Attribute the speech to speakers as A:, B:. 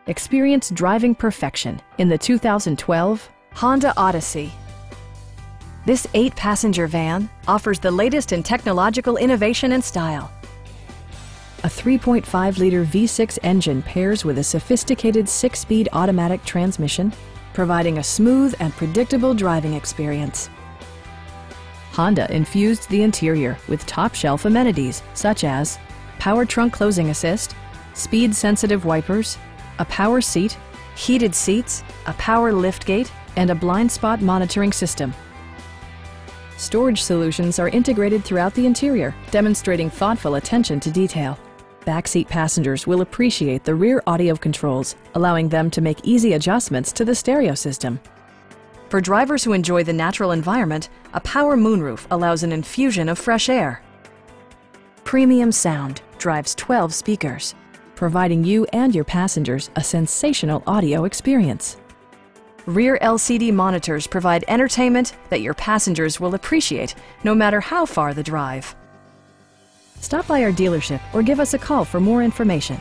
A: Experience driving perfection in the 2012 Honda Odyssey. This 8-passenger van offers the latest in technological innovation and style. A 3.5-liter V6 engine pairs with a sophisticated 6-speed automatic transmission, providing a smooth and predictable driving experience. Honda infused the interior with top-shelf amenities such as power trunk closing assist, speed-sensitive wipers, a power seat, heated seats, a power liftgate, and a blind spot monitoring system. Storage solutions are integrated throughout the interior, demonstrating thoughtful attention to detail. Backseat passengers will appreciate the rear audio controls, allowing them to make easy adjustments to the stereo system. For drivers who enjoy the natural environment, a power moonroof allows an infusion of fresh air. Premium sound drives 12 speakers, providing you and your passengers a sensational audio experience. Rear LCD monitors provide entertainment that your passengers will appreciate no matter how far the drive. Stop by our dealership or give us a call for more information.